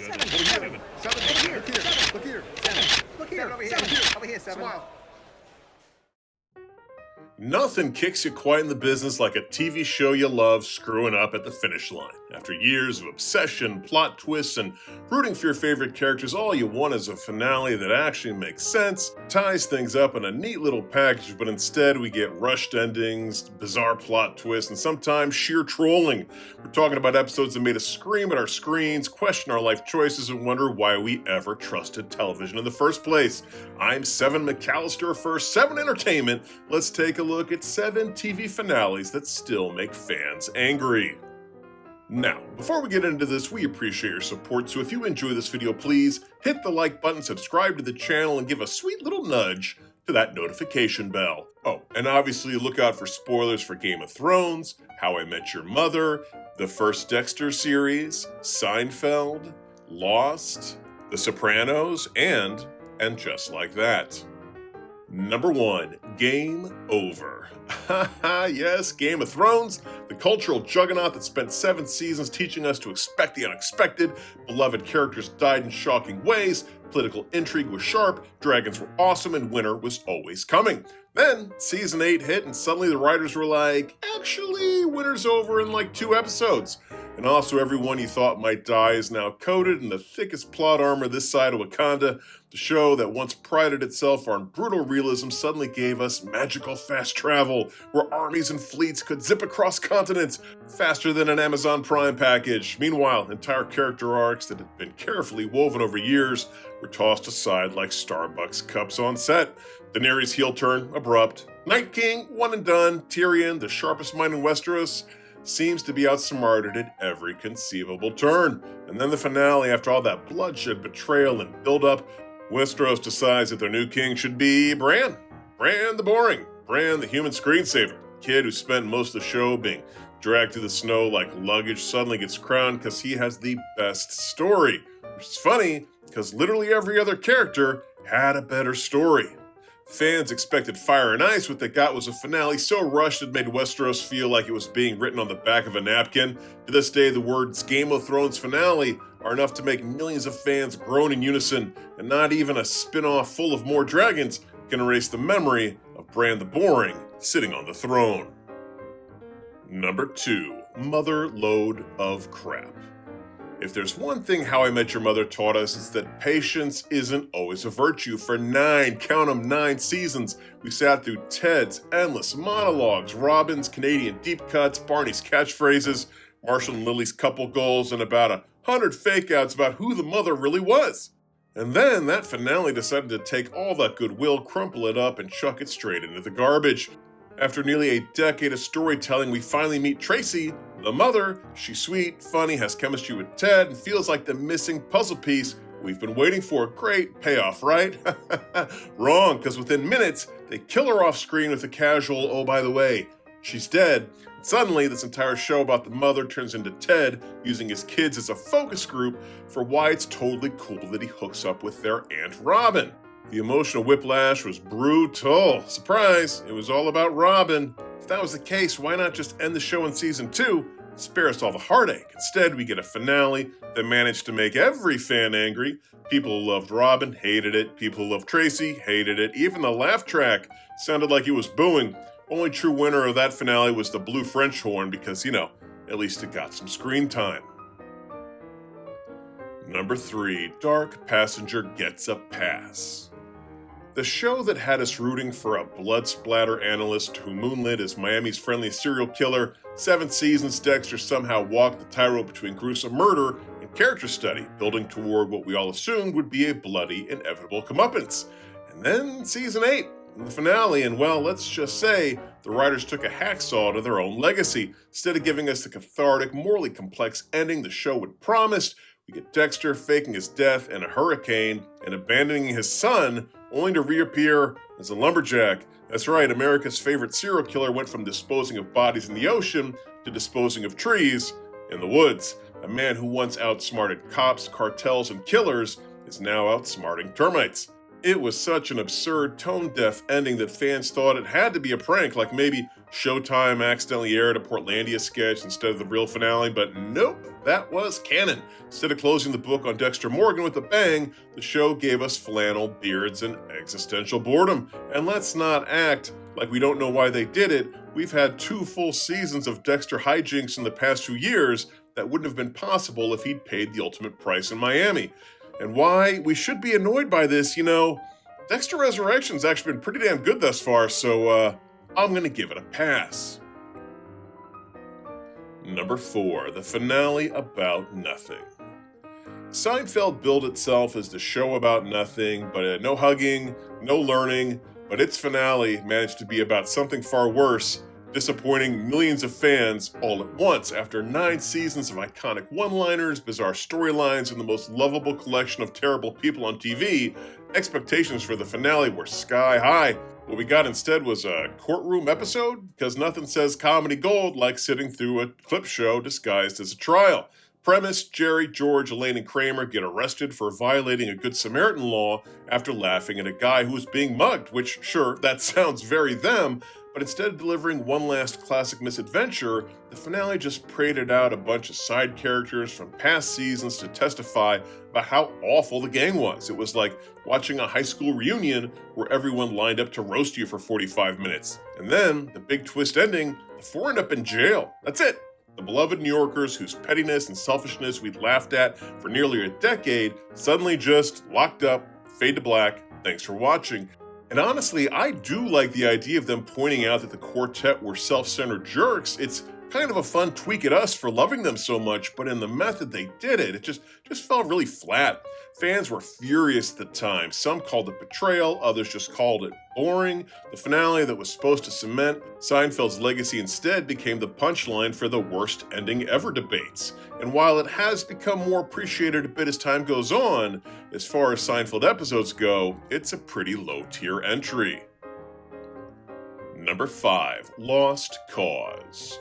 Seven. Over here. Seven. Seven. Over here. Look here. Seven. Look here. Seven. Look here. Seven over here. Seven. Over here. Seven. Smile. Nothing kicks you quite in the business like a TV show you love screwing up at the finish line. After years of obsession, plot twists, and rooting for your favorite characters, all you want is a finale that actually makes sense, ties things up in a neat little package, but instead we get rushed endings, bizarre plot twists, and sometimes sheer trolling. We're talking about episodes that made us scream at our screens, question our life choices, and wonder why we ever trusted television in the first place. I'm Seven McAllister for Seven Entertainment. Let's take a look at 7 TV finales that still make fans angry. Now, before we get into this, we appreciate your support, so if you enjoy this video, please hit the like button, subscribe to the channel, and give a sweet little nudge to that notification bell. Oh, and obviously look out for spoilers for Game of Thrones, How I Met Your Mother, the first Dexter series, Seinfeld, Lost, The Sopranos, and Just Like That. Number 1, Game Over. Yes, Game of Thrones, the cultural juggernaut that spent 7 seasons teaching us to expect the unexpected. Beloved characters died in shocking ways, political intrigue was sharp, dragons were awesome, and winter was always coming. Then, season 8 hit, and suddenly the writers were like, actually, winter's over in like 2 episodes. And also everyone you thought might die is now coated in the thickest plot armor this side of Wakanda. The show that once prided itself on brutal realism suddenly gave us magical fast travel, where armies and fleets could zip across continents faster than an Amazon Prime package. Meanwhile, entire character arcs that had been carefully woven over years were tossed aside like Starbucks cups on set. Daenerys' heel turn, abrupt. Night King, one and done. Tyrion, the sharpest mind in Westeros, seems to be outsmarted at every conceivable turn. And then the finale, after all that bloodshed, betrayal, and build-up, Westeros decides that their new king should be Bran. Bran the boring. Bran the human screensaver. Kid who spent most of the show being dragged through the snow like luggage suddenly gets crowned because he has the best story. Which is funny, because literally every other character had a better story. Fans expected fire and ice. What they got was a finale so rushed it made Westeros feel like it was being written on the back of a napkin. To this day, the words Game of Thrones finale are enough to make millions of fans groan in unison, and not even a spin-off full of more dragons can erase the memory of Bran the Boring sitting on the throne. Number 2, Motherload of Crap. If there's one thing How I Met Your Mother taught us, it's that patience isn't always a virtue. For 9, count 'em, 9 seasons, we sat through Ted's endless monologues, Robin's Canadian deep cuts, Barney's catchphrases, Marshall and Lily's couple goals, and about 100 fake-outs about who the mother really was. And then that finale decided to take all that goodwill, crumple it up, and chuck it straight into the garbage. After nearly a decade of storytelling, we finally meet Tracy, the mother. She's sweet, funny, has chemistry with Ted, and feels like the missing puzzle piece we've been waiting for. Great payoff, right? Wrong, because within minutes, they kill her off screen with a casual, oh, by the way, she's dead. And suddenly, this entire show about the mother turns into Ted using his kids as a focus group for why it's totally cool that he hooks up with their Aunt Robin. The emotional whiplash was brutal. Surprise, it was all about Robin. If that was the case, why not just end the show in season 2? Spare us all the heartache. Instead, we get a finale that managed to make every fan angry. People who loved Robin hated it. People who loved Tracy hated it. Even the laugh track sounded like it was booing. Only true winner of that finale was the blue French horn because, at least it got some screen time. Number 3, Dark Passenger gets a pass. The show that had us rooting for a blood splatter analyst who moonlit as Miami's friendly serial killer, 7 seasons Dexter somehow walked the tightrope between gruesome murder and character study, building toward what we all assumed would be a bloody, inevitable comeuppance. And then season 8, the finale, and well, let's just say the writers took a hacksaw to their own legacy. Instead of giving us the cathartic, morally complex ending the show had promised, we get Dexter faking his death in a hurricane and abandoning his son, only to reappear as a lumberjack. That's right, America's favorite serial killer went from disposing of bodies in the ocean to disposing of trees in the woods. A man who once outsmarted cops, cartels, and killers is now outsmarting termites. It was such an absurd, tone-deaf ending that fans thought it had to be a prank, like maybe Showtime accidentally aired a Portlandia sketch instead of the real finale, but nope, that was canon. Instead of closing the book on Dexter Morgan with a bang, the show gave us flannel, beards, and existential boredom. And let's not act like we don't know why they did it. We've had 2 full seasons of Dexter hijinks in the past 2 years that wouldn't have been possible if he'd paid the ultimate price in Miami. And why we should be annoyed by this, Dexter Resurrection's actually been pretty damn good thus far, so I'm gonna give it a pass. Number 4, the finale about nothing. Seinfeld billed itself as the show about nothing, but no hugging, no learning, but its finale managed to be about something far worse, disappointing millions of fans all at once. After 9 seasons of iconic one-liners, bizarre storylines, and the most lovable collection of terrible people on TV, expectations for the finale were sky high. What we got instead was a courtroom episode, because nothing says comedy gold like sitting through a clip show disguised as a trial. Premise: Jerry, George, Elaine, and Kramer get arrested for violating a Good Samaritan law after laughing at a guy who was being mugged, which, sure, that sounds very them, but instead of delivering one last classic misadventure, the finale just paraded out a bunch of side characters from past seasons to testify about how awful the gang was. It was like watching a high school reunion where everyone lined up to roast you for 45 minutes. And then, the big twist ending, the 4 end up in jail. That's it. The beloved New Yorkers whose pettiness and selfishness we'd laughed at for nearly a decade suddenly just locked up, fade to black. Thanks for watching. And honestly, I do like the idea of them pointing out that the quartet were self-centered jerks. It's kind of a fun tweak at us for loving them so much, but in the method they did it, it just felt really flat. Fans were furious at the time. Some called it betrayal, others just called it boring. The finale that was supposed to cement Seinfeld's legacy instead became the punchline for the worst ending ever debates. And while it has become more appreciated a bit as time goes on, as far as Seinfeld episodes go, it's a pretty low-tier entry. Number 5, Lost Cause.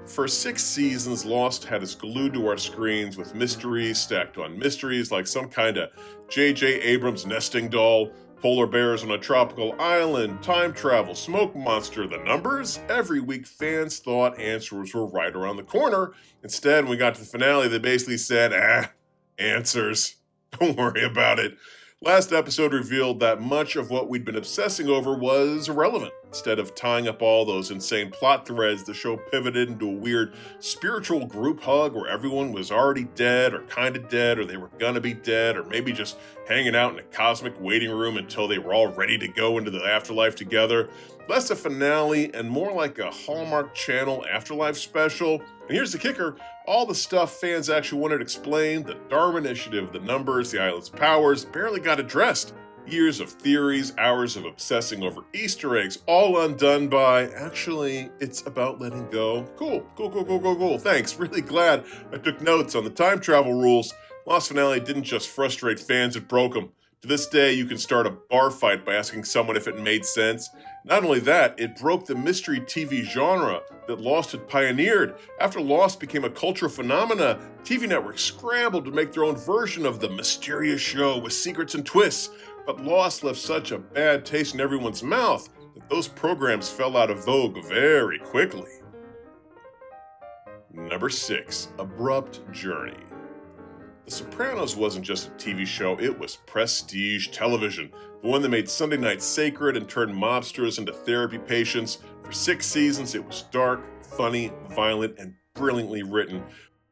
For 6 seasons, Lost had us glued to our screens with mysteries stacked on mysteries like some kind of J.J. Abrams nesting doll, polar bears on a tropical island, time travel, smoke monster, the numbers. Every week, fans thought answers were right around the corner. Instead, when we got to the finale, they basically said, answers. Don't worry about it. Last episode revealed that much of what we'd been obsessing over was irrelevant. Instead of tying up all those insane plot threads, the show pivoted into a weird spiritual group hug where everyone was already dead or kind of dead, or they were gonna be dead, or maybe just hanging out in a cosmic waiting room until they were all ready to go into the afterlife together. Less a finale and more like a Hallmark Channel afterlife special. And here's the kicker, all the stuff fans actually wanted explained, the Dharma Initiative, the numbers, the island's powers, barely got addressed. Years of theories, hours of obsessing over Easter eggs, all undone by, actually, it's about letting go. Cool. Thanks, really glad I took notes on the time travel rules. Lost finale didn't just frustrate fans, it broke them. To this day, you can start a bar fight by asking someone if it made sense. Not only that, it broke the mystery TV genre that Lost had pioneered. After Lost became a cultural phenomena, TV networks scrambled to make their own version of the mysterious show with secrets and twists. But Lost left such a bad taste in everyone's mouth that those programs fell out of vogue very quickly. Number 6, Abrupt Journey. The Sopranos wasn't just a TV show, it was prestige television. The one that made Sunday night sacred and turned mobsters into therapy patients. For 6 seasons, it was dark, funny, violent, and brilliantly written,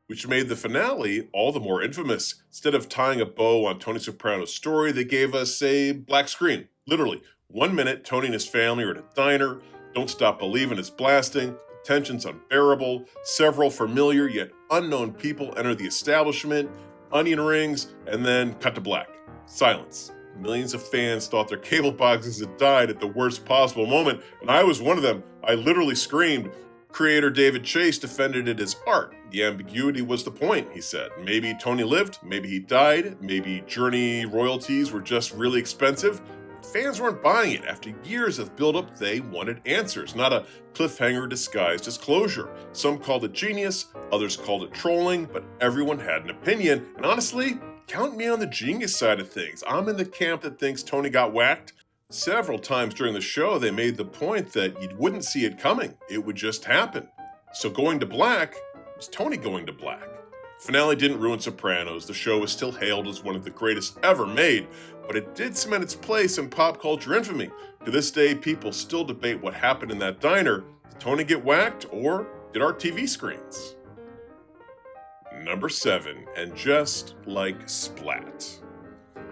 which made the finale all the more infamous. Instead of tying a bow on Tony Soprano's story, they gave us a black screen. Literally, 1 minute, Tony and his family are at a diner, Don't Stop Believin' is blasting, the tension's unbearable, several familiar yet unknown people enter the establishment, onion rings, and then cut to black. Silence. Millions of fans thought their cable boxes had died at the worst possible moment, and I was one of them. I literally screamed. Creator David Chase defended it as art. The ambiguity was the point, he said. Maybe Tony lived, maybe he died, maybe Journey royalties were just really expensive. Fans weren't buying it. After years of build-up, they wanted answers, not a cliffhanger disguised as closure. Some called it genius, others called it trolling, but everyone had an opinion, and honestly, Count me on the genius side of things. I'm in the camp that thinks Tony got whacked. Several times during the show, they made the point that you wouldn't see it coming. It would just happen. So going to black was Tony going to black. Finale didn't ruin Sopranos. The show is still hailed as one of the greatest ever made, but it did cement its place in pop culture infamy. To this day, people still debate what happened in that diner. Did Tony get whacked, or did our TV screens? Number 7, and just like Splat.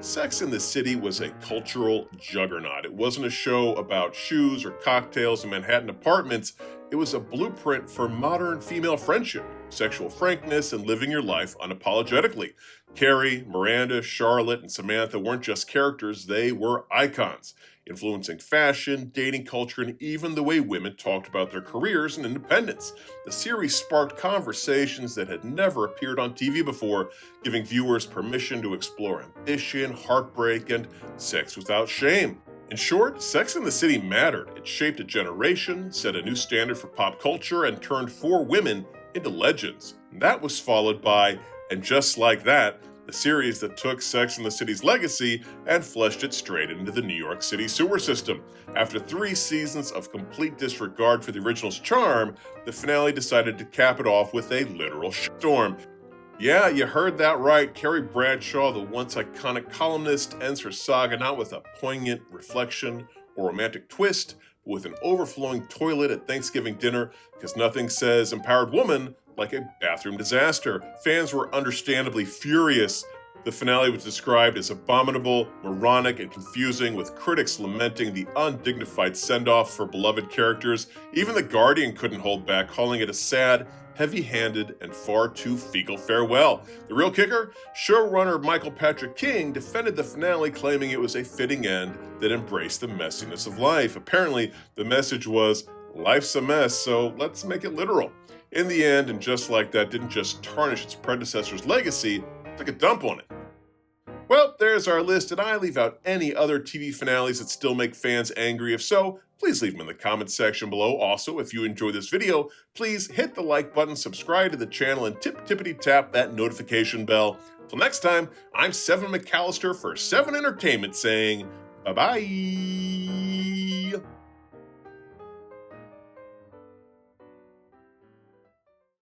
Sex and the City was a cultural juggernaut. It wasn't a show about shoes or cocktails in Manhattan apartments. It was a blueprint for modern female friendship, sexual frankness, and living your life unapologetically. Carrie, Miranda, Charlotte, and Samantha weren't just characters, they were icons, influencing fashion, dating culture, and even the way women talked about their careers and independence. The series sparked conversations that had never appeared on TV before, giving viewers permission to explore ambition, heartbreak, and sex without shame. In short, Sex and the City mattered. It shaped a generation, set a new standard for pop culture, and turned 4 women into legends. And that was followed by, and just like that, the series that took Sex and the City's legacy and fleshed it straight into the New York City sewer system. After 3 seasons of complete disregard for the original's charm, the finale decided to cap it off with a literal storm. Yeah, you heard that right. Carrie Bradshaw, the once iconic columnist, ends her saga not with a poignant reflection or romantic twist, but with an overflowing toilet at Thanksgiving dinner, because nothing says empowered woman like a bathroom disaster. Fans were understandably furious. The finale was described as abominable, moronic, and confusing, with critics lamenting the undignified send-off for beloved characters. Even The Guardian couldn't hold back, calling it a sad, heavy-handed, and far too fecal farewell. The real kicker? Showrunner Michael Patrick King defended the finale, claiming it was a fitting end that embraced the messiness of life. Apparently, the message was, life's a mess, so let's make it literal. In the end, and just like that, didn't just tarnish its predecessor's legacy, took a dump on it. Well, there's our list, and I leave out any other TV finales that still make fans angry. If so, please leave them in the comments section below. Also, if you enjoyed this video, please hit the like button, subscribe to the channel, and tippity-tap that notification bell. Till next time, I'm Seven McAllister for 7 Entertainment saying bye-bye.